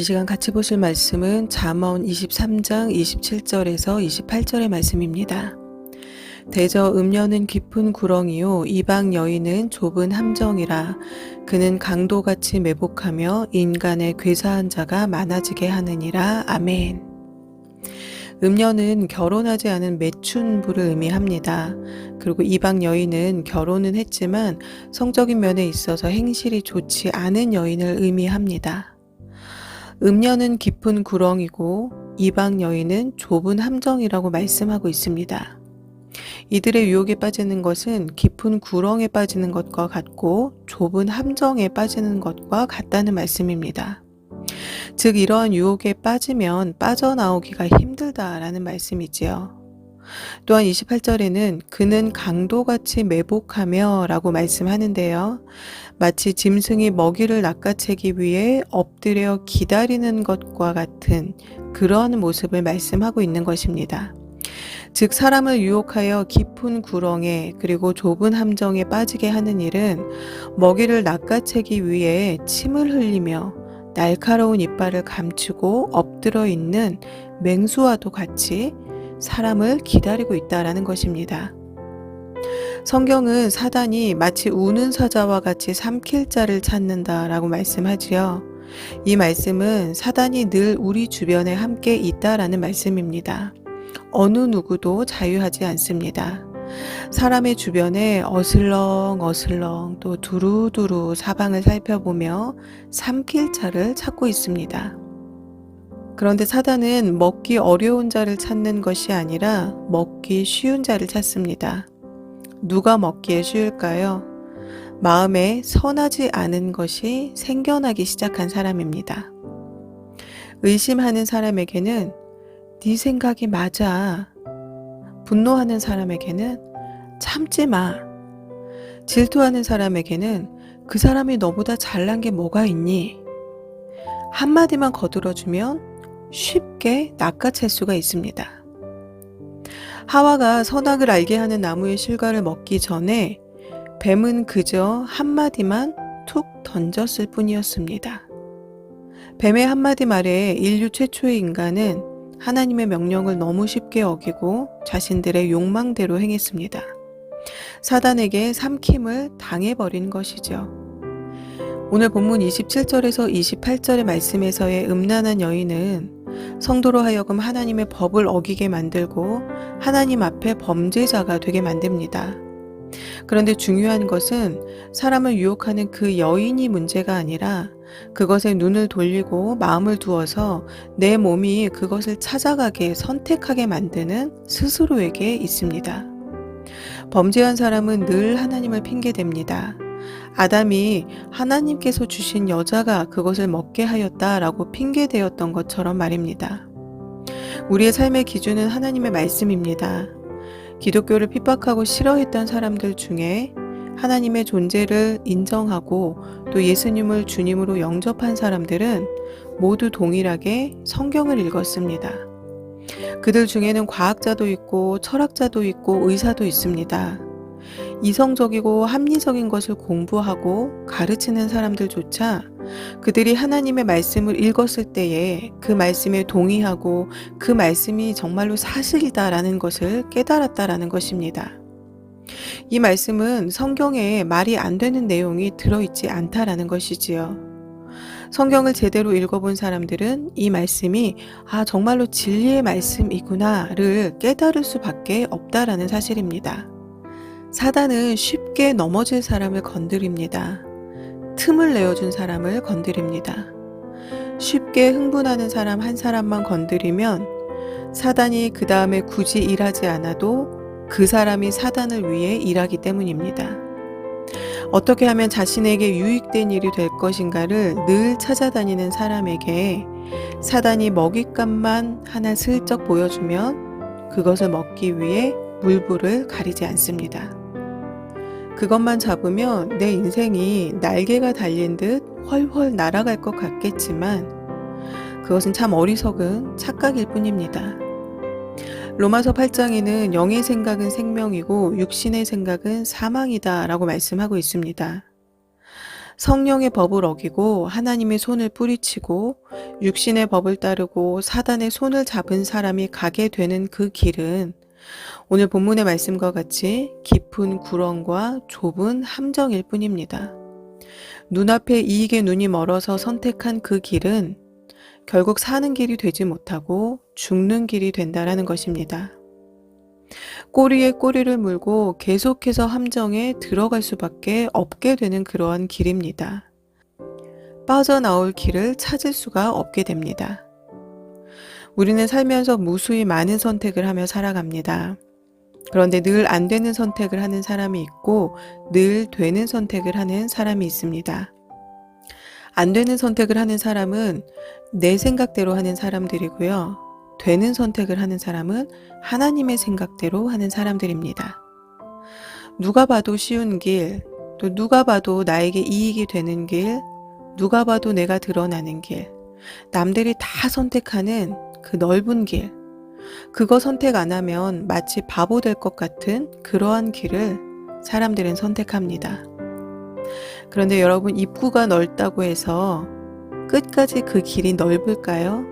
이 시간 같이 보실 말씀은 잠언 23장 27절에서 28절의 말씀입니다. 대저 음녀는 깊은 구렁이요 이방 여인은 좁은 함정이라. 그는 강도같이 매복하며 인간의 괴사한 자가 많아지게 하느니라. 아멘. 음녀는 결혼하지 않은 매춘부를 의미합니다. 그리고 이방 여인은 결혼은 했지만 성적인 면에 있어서 행실이 좋지 않은 여인을 의미합니다. 음녀는 깊은 구렁이고 이방 여인은 좁은 함정이라고 말씀하고 있습니다. 이들의 유혹에 빠지는 것은 깊은 구렁에 빠지는 것과 같고 좁은 함정에 빠지는 것과 같다는 말씀입니다. 즉 이러한 유혹에 빠지면 빠져나오기가 힘들다라는 말씀이지요. 또한 28절에는 그는 강도같이 매복하며 라고 말씀하는데요. 마치 짐승이 먹이를 낚아채기 위해 엎드려 기다리는 것과 같은 그러한 모습을 말씀하고 있는 것입니다. 즉 사람을 유혹하여 깊은 구렁에 그리고 좁은 함정에 빠지게 하는 일은 먹이를 낚아채기 위해 침을 흘리며 날카로운 이빨을 감추고 엎드려 있는 맹수와도 같이 사람을 기다리고 있다라는 것입니다. 성경은 사단이 마치 우는 사자와 같이 삼킬 자를 찾는다라고 말씀하지요. 이 말씀은 사단이 늘 우리 주변에 함께 있다라는 말씀입니다. 어느 누구도 자유하지 않습니다. 사람의 주변에 어슬렁어슬렁 또 두루두루 사방을 살펴보며 삼킬 자를 찾고 있습니다. 그런데 사단은 먹기 어려운 자를 찾는 것이 아니라 먹기 쉬운 자를 찾습니다. 누가 먹기에 쉬울까요? 마음에 선하지 않은 것이 생겨나기 시작한 사람입니다. 의심하는 사람에게는 네 생각이 맞아. 분노하는 사람에게는 참지 마. 질투하는 사람에게는 그 사람이 너보다 잘난 게 뭐가 있니? 한마디만 거들어주면 쉽게 낚아챌 수가 있습니다. 하와가 선악을 알게 하는 나무의 실과를 먹기 전에 뱀은 그저 한마디만 툭 던졌을 뿐이었습니다. 뱀의 한마디 말에 인류 최초의 인간은 하나님의 명령을 너무 쉽게 어기고 자신들의 욕망대로 행했습니다. 사단에게 삼킴을 당해버린 것이죠. 오늘 본문 27절에서 28절의 말씀에서의 음란한 여인은 성도로 하여금 하나님의 법을 어기게 만들고 하나님 앞에 범죄자가 되게 만듭니다. 그런데 중요한 것은 사람을 유혹하는 그 여인이 문제가 아니라 그것에 눈을 돌리고 마음을 두어서 내 몸이 그것을 찾아가게 선택하게 만드는 스스로에게 있습니다. 범죄한 사람은 늘 하나님을 핑계댑니다. 아담이 하나님께서 주신 여자가 그것을 먹게 하였다라고 핑계대었던 것처럼 말입니다. 우리의 삶의 기준은 하나님의 말씀입니다. 기독교를 핍박하고 싫어했던 사람들 중에 하나님의 존재를 인정하고 또 예수님을 주님으로 영접한 사람들은 모두 동일하게 성경을 읽었습니다. 그들 중에는 과학자도 있고 철학자도 있고 의사도 있습니다. 이성적이고 합리적인 것을 공부하고 가르치는 사람들조차 그들이 하나님의 말씀을 읽었을 때에 그 말씀에 동의하고 그 말씀이 정말로 사실이다라는 것을 깨달았다라는 것입니다. 이 말씀은 성경에 말이 안 되는 내용이 들어있지 않다라는 것이지요. 성경을 제대로 읽어본 사람들은 이 말씀이 정말로 진리의 말씀이구나를 깨달을 수밖에 없다라는 사실입니다. 사단은 쉽게 넘어질 사람을 건드립니다. 틈을 내어준 사람을 건드립니다. 쉽게 흥분하는 사람 한 사람만 건드리면 사단이 그 다음에 굳이 일하지 않아도 그 사람이 사단을 위해 일하기 때문입니다. 어떻게 하면 자신에게 유익된 일이 될 것인가를 늘 찾아다니는 사람에게 사단이 먹잇감만 하나 슬쩍 보여주면 그것을 먹기 위해 물불을 가리지 않습니다. 그것만 잡으면 내 인생이 날개가 달린 듯 훨훨 날아갈 것 같겠지만 그것은 참 어리석은 착각일 뿐입니다. 로마서 8장에는 영의 생각은 생명이고 육신의 생각은 사망이다 라고 말씀하고 있습니다. 성령의 법을 어기고 하나님의 손을 뿌리치고 육신의 법을 따르고 사단의 손을 잡은 사람이 가게 되는 그 길은 오늘 본문의 말씀과 같이 깊은 구렁과 좁은 함정일 뿐입니다. 눈앞에 이익의 눈이 멀어서 선택한 그 길은 결국 사는 길이 되지 못하고 죽는 길이 된다라는 것입니다. 꼬리에 꼬리를 물고 계속해서 함정에 들어갈 수밖에 없게 되는 그러한 길입니다. 빠져나올 길을 찾을 수가 없게 됩니다. 우리는 살면서 무수히 많은 선택을 하며 살아갑니다. 그런데 늘 안 되는 선택을 하는 사람이 있고 늘 되는 선택을 하는 사람이 있습니다. 안 되는 선택을 하는 사람은 내 생각대로 하는 사람들이고요. 되는 선택을 하는 사람은 하나님의 생각대로 하는 사람들입니다. 누가 봐도 쉬운 길, 또 누가 봐도 나에게 이익이 되는 길, 누가 봐도 내가 드러나는 길, 남들이 다 선택하는 그 넓은 길, 그거 선택 안 하면 마치 바보 될 것 같은 그러한 길을 사람들은 선택합니다. 그런데 여러분, 입구가 넓다고 해서 끝까지 그 길이 넓을까요?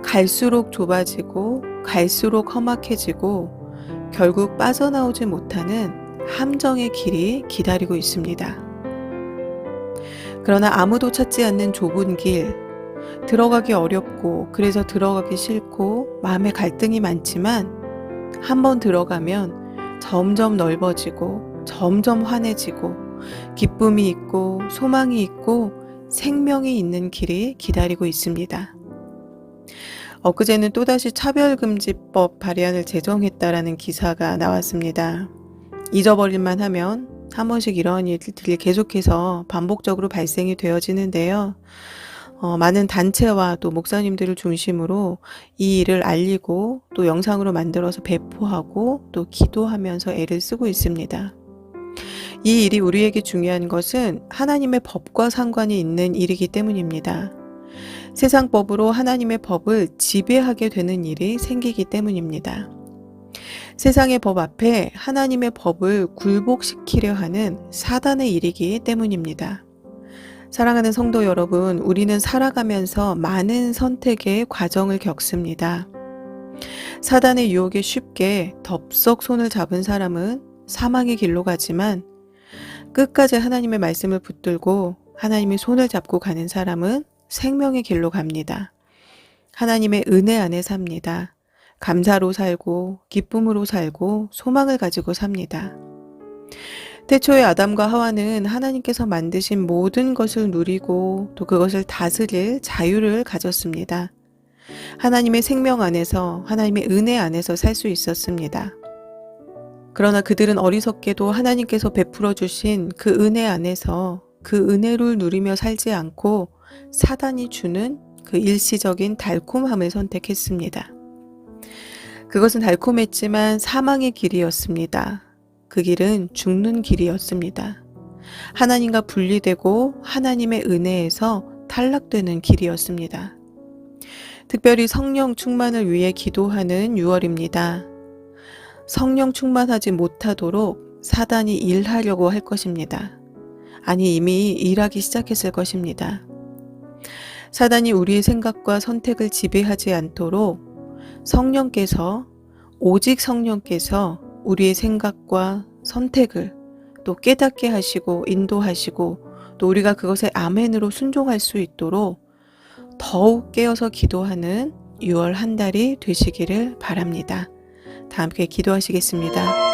갈수록 좁아지고 갈수록 험악해지고 결국 빠져나오지 못하는 함정의 길이 기다리고 있습니다. 그러나 아무도 찾지 않는 좁은 길, 들어가기 어렵고 그래서 들어가기 싫고 마음에 갈등이 많지만 한번 들어가면 점점 넓어지고 점점 환해지고 기쁨이 있고 소망이 있고 생명이 있는 길이 기다리고 있습니다. 엊그제는 또다시 차별금지법 발의안을 제정했다라는 기사가 나왔습니다. 잊어버릴만 하면 한 번씩 이런 일들이 계속해서 반복적으로 발생이 되어지는데요. 많은 단체와 또 목사님들을 중심으로 이 일을 알리고 또 영상으로 만들어서 배포하고 또 기도하면서 애를 쓰고 있습니다. 이 일이 우리에게 중요한 것은 하나님의 법과 상관이 있는 일이기 때문입니다. 세상 법으로 하나님의 법을 지배하게 되는 일이 생기기 때문입니다. 세상의 법 앞에 하나님의 법을 굴복시키려 하는 사단의 일이기 때문입니다. 사랑하는 성도 여러분, 우리는 살아가면서 많은 선택의 과정을 겪습니다. 사단의 유혹에 쉽게 덥석 손을 잡은 사람은 사망의 길로 가지만 끝까지 하나님의 말씀을 붙들고 하나님의 손을 잡고 가는 사람은 생명의 길로 갑니다. 하나님의 은혜 안에 삽니다. 감사로 살고 기쁨으로 살고 소망을 가지고 삽니다. 태초에 아담과 하와는 하나님께서 만드신 모든 것을 누리고 또 그것을 다스릴 자유를 가졌습니다. 하나님의 생명 안에서 하나님의 은혜 안에서 살 수 있었습니다. 그러나 그들은 어리석게도 하나님께서 베풀어 주신 그 은혜 안에서 그 은혜를 누리며 살지 않고 사단이 주는 그 일시적인 달콤함을 선택했습니다. 그것은 달콤했지만 사망의 길이었습니다. 그 길은 죽는 길이었습니다. 하나님과 분리되고 하나님의 은혜에서 탈락되는 길이었습니다. 특별히 성령 충만을 위해 기도하는 6월입니다. 성령 충만하지 못하도록 사단이 일하려고 할 것입니다. 아니, 이미 일하기 시작했을 것입니다. 사단이 우리의 생각과 선택을 지배하지 않도록 성령께서, 오직 성령께서 우리의 생각과 선택을 또 깨닫게 하시고 인도하시고 또 우리가 그것에 아멘으로 순종할 수 있도록 더욱 깨어서 기도하는 6월 한 달이 되시기를 바랍니다. 다 함께 기도하시겠습니다.